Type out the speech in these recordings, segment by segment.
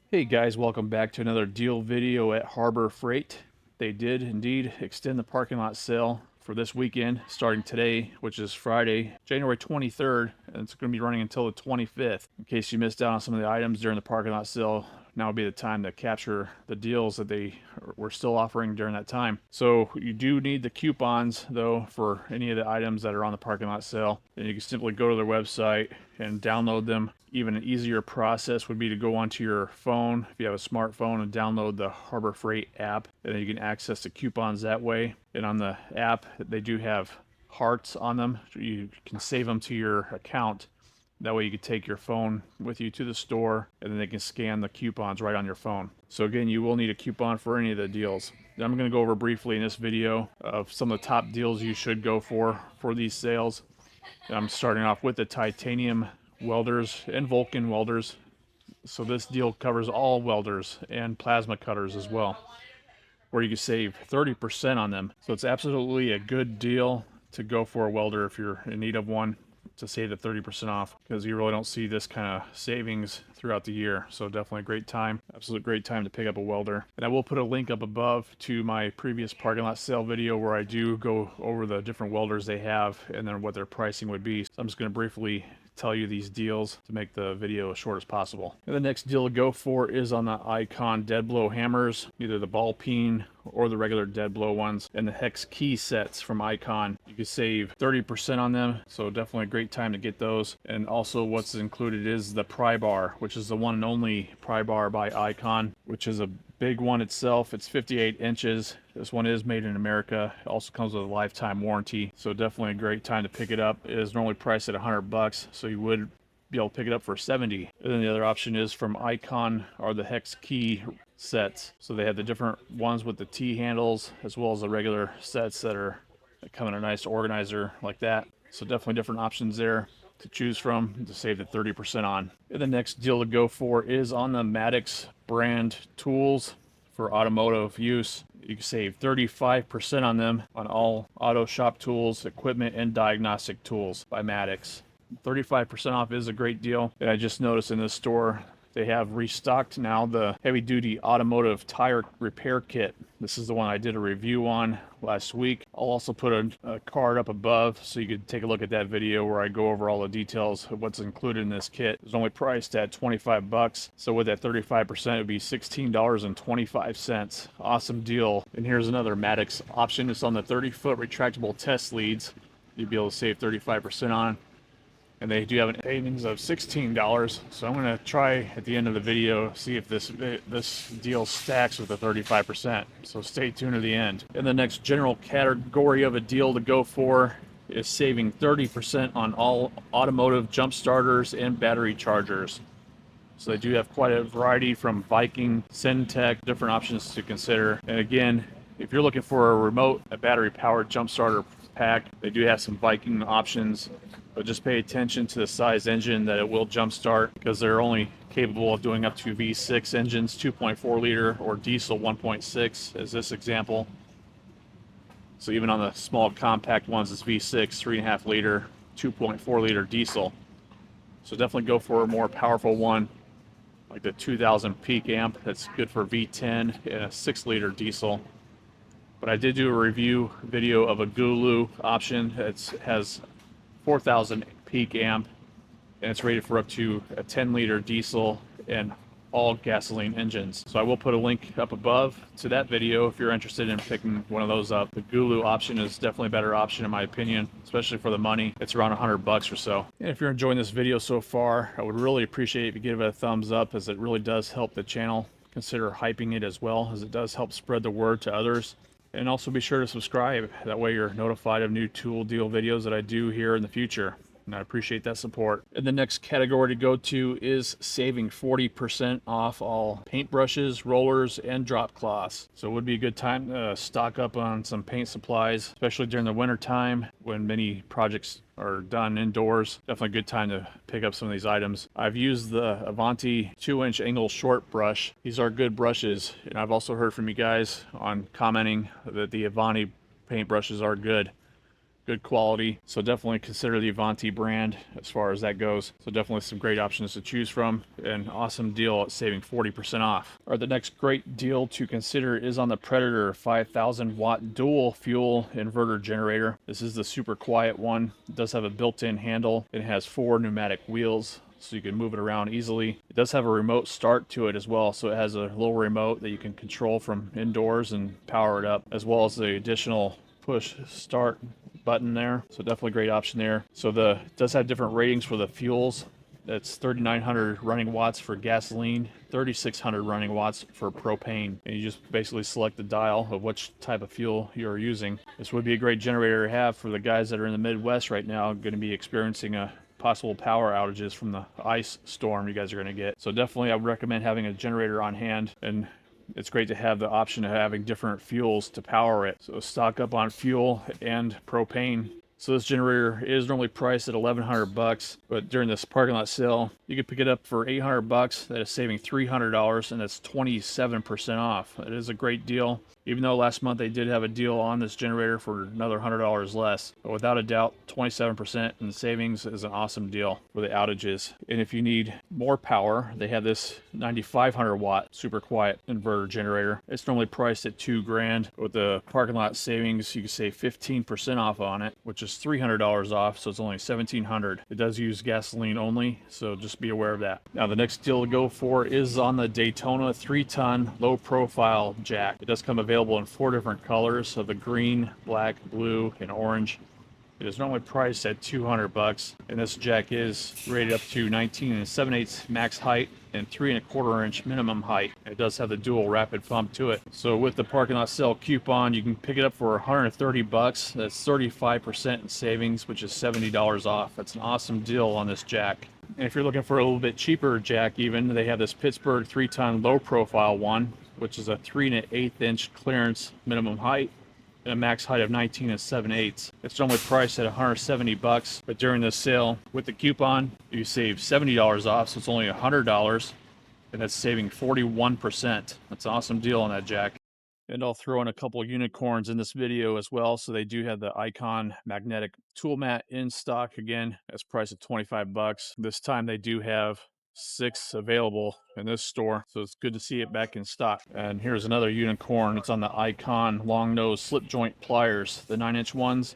Hey guys, welcome back to another deal video at Harbor Freight. They did indeed extend the parking lot sale for this weekend, starting today, which is Friday, January 23rd, and it's going to be running until the 25th. In case you missed out on some of the items during the parking lot sale, now would be the time to capture the deals that they were still offering during that time. So you do need the coupons, though, for any of the items that are on the parking lot sale. And you can simply go to their website and download them. Even an easier process would be to go onto your phone, if you have a smartphone, and download the Harbor Freight app, and then you can access the coupons that way. And on the app, they do have hearts on them. You can save them to your account. That way you can take your phone with you to the store, and then they can scan the coupons right on your phone. So again, you will need a coupon for any of the deals. I'm going to go over briefly in this video of some of the top deals you should go for these sales. I'm starting off with the titanium welders and Vulcan welders. So this deal covers all welders and plasma cutters as well, where you can save 30% on them. So it's absolutely a good deal to go for a welder if you're in need of one, to save the 30% off, because you really don't see this kind of savings throughout the year. So definitely a great time, absolute great time to pick up a welder. And I will put a link up above to my previous parking lot sale video where I do go over the different welders they have and then what their pricing would be. So I'm just going to briefly tell you these deals to make the video as short as possible. And the next deal to go for is on the Icon dead blow hammers, either the ball peen or the regular dead blow ones, and the hex key sets from Icon. You can save 30% on them, so definitely a great time to get those. And also what's included is the pry bar, which is the one and only pry bar by Icon, which is a big one itself. It's 58 inches. This one is made in America. It also comes with a lifetime warranty, so definitely a great time to pick it up. It is normally priced at $100, so you would be able to pick it up for $70. And then the other option is from Icon are the hex key sets. So they have the different ones with the T handles as well as the regular sets that come in a nice organizer like that. So definitely different options there to choose from to save the 30% on. And the next deal to go for is on the Maddox brand tools for automotive use. You can save 35% on them on all auto shop tools, equipment, and diagnostic tools by Maddox. 35% off is a great deal. And I just noticed in this store they have restocked now the heavy duty automotive tire repair kit. This is the one I did a review on last week. I'll also put a card up above so you can take a look at that video where I go over all the details of what's included in this kit. It's only priced at $25, so with that 35% it would be $16.25. Awesome deal. And here's another Maddox option. It's on the 30-foot retractable test leads. You'd be able to save 35% on. And they do have an savings of $16. So I'm going to try at the end of the video, see if this deal stacks with the 35%. So stay tuned to the end. And the next general category of a deal to go for is saving 30% on all automotive jump starters and battery chargers. So they do have quite a variety from Viking, Syntec, different options to consider. And again, if you're looking for a battery powered jump starter pack, they do have some Viking options. But just pay attention to the size engine that it will jumpstart, because they're only capable of doing up to V6 engines, 2.4 liter, or diesel 1.6 as this example. So even on the small compact ones, it's V6, 3.5 liter, 2.4 liter diesel. So definitely go for a more powerful one, like the 2000 peak amp. That's good for V10 and a 6 liter diesel. But I did do a review video of a Gulu option that has 4,000 peak amp, and it's rated for up to a 10 liter diesel and all gasoline engines. So I will put a link up above to that video if you're interested in picking one of those up. The Gulu option is definitely a better option in my opinion, especially for the money. It's around $100 or so. And if you're enjoying this video so far, I would really appreciate if you give it a thumbs up, as it really does help the channel. Consider hyping it as well, as it does help spread the word to others. And also be sure to subscribe. That way you're notified of new tool deal videos that I do here in the future. And I appreciate that support. And the next category to go to is saving 40% off all paintbrushes, rollers, and drop cloths. So it would be a good time to stock up on some paint supplies, especially during the winter time when many projects are done indoors. Definitely a good time to pick up some of these items. I've used the Avanti 2-inch angle short brush. These are good brushes, and I've also heard from you guys on commenting that the Avanti paint brushes are good. good quality. So definitely consider the Avanti brand as far as that goes. So definitely some great options to choose from. An awesome deal at saving 40% off. All right, the next great deal to consider is on the Predator 5000 watt dual fuel inverter generator. This is the super quiet one. It does have a built-in handle. It has 4 pneumatic wheels, so you can move it around easily. It does have a remote start to it as well, so it has a little remote that you can control from indoors and power it up, as well as the additional push start button there. So definitely a great option there. So it does have different ratings for the fuels. That's 3,900 running watts for gasoline, 3,600 running watts for propane. And you just basically select the dial of which type of fuel you're using. This would be a great generator to have for the guys that are in the Midwest right now, going to be experiencing a possible power outages from the ice storm you guys are going to get. So definitely I would recommend having a generator on hand, and it's great to have the option of having different fuels to power it. So stock up on fuel and propane. So this generator is normally priced at $1,100, but during this parking lot sale, you can pick it up for $800. That is saving $300, and that's 27% off. It is a great deal. Even though last month they did have a deal on this generator for another $100 less. But without a doubt, 27% in savings is an awesome deal for the outages. And if you need more power, they have this 9,500 watt super quiet inverter generator. It's normally priced at $2,000. With the parking lot savings, you can save 15% off on it, which is $300 off, so it's only $1,700. It does use gasoline only, so just be aware of that. Now the next deal to go for is on the Daytona 3-ton low profile jack. It does come available in 4 different colors, so the green, black, blue, and orange. It is normally priced at $200, and this jack is rated up to 19 7/8 max height and 3 1/4 inch minimum height. It does have the dual rapid pump to it. So with the parking lot sale coupon, you can pick it up for $130. That's 35% in savings, which is $70 off. That's an awesome deal on this jack. And if you're looking for a little bit cheaper jack even, they have this Pittsburgh 3-ton low profile one, which is a 3 1/8 inch clearance minimum height and a max height of 19 7/8. It's normally priced at $170, but during this sale with the coupon, you save $70 off, so it's only $100, and that's saving 41%. That's an awesome deal on that jack. And I'll throw in a couple unicorns in this video as well. So they do have the Icon magnetic tool mat in stock again. That's priced at $25. This time they do have 6 available in this store, so it's good to see it back in stock. And here's another unicorn. It's on the Icon long nose slip joint pliers, the 9-inch ones.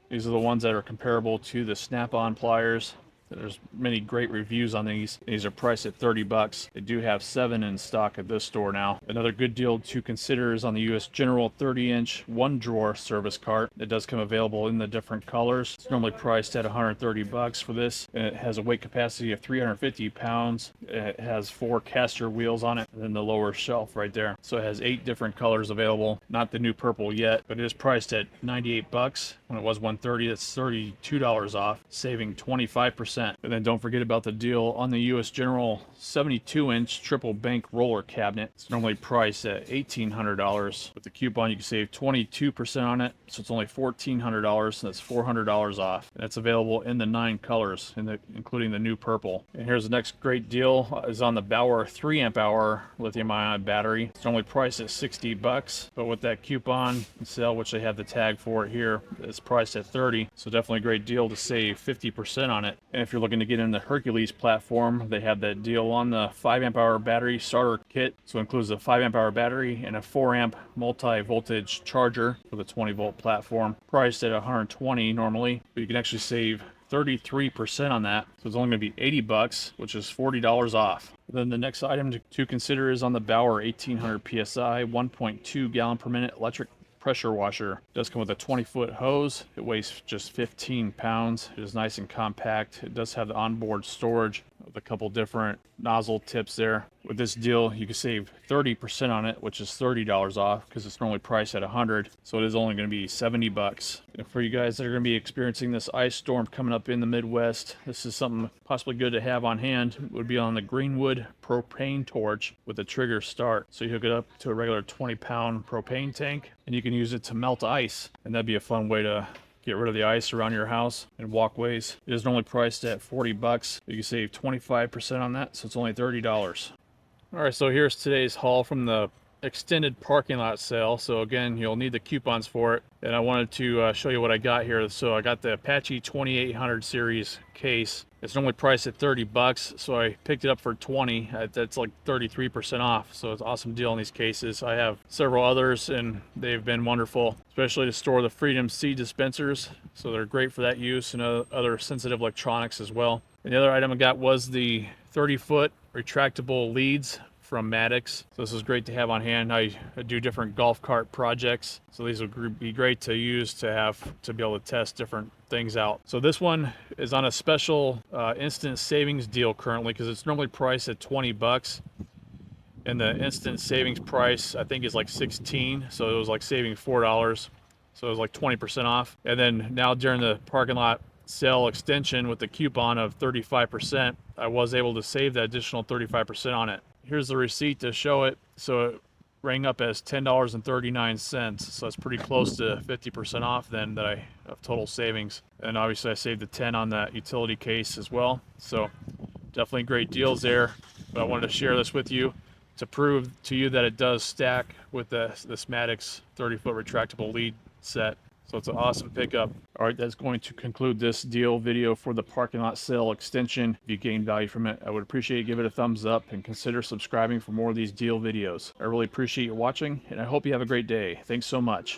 These are the ones that are comparable to the snap-on pliers. There's many great reviews on these. These are priced at $30. They do have 7 in stock at this store now. Another good deal to consider is on the US General 30-inch one-drawer service cart. It does come available in the different colors. It's normally priced at $130 for this, and it has a weight capacity of 350 pounds. It has 4 caster wheels on it, and then the lower shelf right there. So it has 8 different colors available. Not the new purple yet, but it is priced at $98. When it was $130, that's $32 off, saving 25%. And then don't forget about the deal on the US General 72-inch triple bank roller cabinet. It's normally priced at $1,800. With the coupon, you can save 22% on it, so it's only $1,400. That's $400 off. And that's available in the 9 colors, including the new purple. And here's the next great deal is on the Bauer 3 amp hour lithium-ion battery. It's normally priced at $60, but with that coupon sale, which they have the tag for it here, it's priced at $30. So definitely a great deal to save 50% on it. And if you're looking to get in the Hercules platform, they have that deal on the 5 amp hour battery starter kit. So it includes a 5 amp hour battery and a 4 amp multi-voltage charger for the 20 volt platform, priced at $120 normally, but you can actually save 33% on that. So it's only going to be $80, which is $40 off. Then the next item to consider is on the Bauer 1800 PSI 1.2 gallon per minute electric pressure washer. It does come with a 20-foot hose. It weighs just 15 pounds. It is nice and compact. It does have the onboard storage with a couple different nozzle tips there. With this deal, you can save 30% on it, which is $30 off because it's normally priced at $100. So it is only going to be $70. And for you guys that are going to be experiencing this ice storm coming up in the Midwest, this is something possibly good to have on hand. It would be on the Greenwood propane torch with a trigger start. So you hook it up to a regular 20-pound propane tank, and you can use it to melt ice. And that'd be a fun way to get rid of the ice around your house and walkways. It is normally priced at $40. You can save 25% on that, so it's only $30. All right, so here's today's haul from the extended parking lot sale. So again, you'll need the coupons for it. And I wanted to show you what I got here. So I got the Apache 2800 series case. It's normally priced at 30 bucks, so I picked it up for 20. That's like 33% off. So it's an awesome deal on these cases. I have several others and they've been wonderful, especially to store the Freedom seed dispensers. So they're great for that use and other sensitive electronics as well. And the other item I got was the 30-foot retractable leads from Maddox. So this is great to have on hand. I do different golf cart projects, so these would be great to use to be able to test different things out. So this one is on a special instant savings deal currently, because it's normally priced at 20 bucks and the instant savings price I think is like 16, so it was like saving $4, so it was like 20% off. And then now during the parking lot sale extension with the coupon of 35%, I was able to save that additional 35% on it. Here's the receipt to show it. So it rang up as $10.39. So that's pretty close to 50% off then of total savings. And obviously I saved the 10 on that utility case as well. So definitely great deals there. But I wanted to share this with you to prove to you that it does stack with this Maddox 30-foot retractable lead set. So it's an awesome pickup. All right, that's going to conclude this deal video for the parking lot sale extension. If you gained value from it, I would appreciate you give it a thumbs up and consider subscribing for more of these deal videos. I really appreciate you watching, and I hope you have a great day. Thanks so much.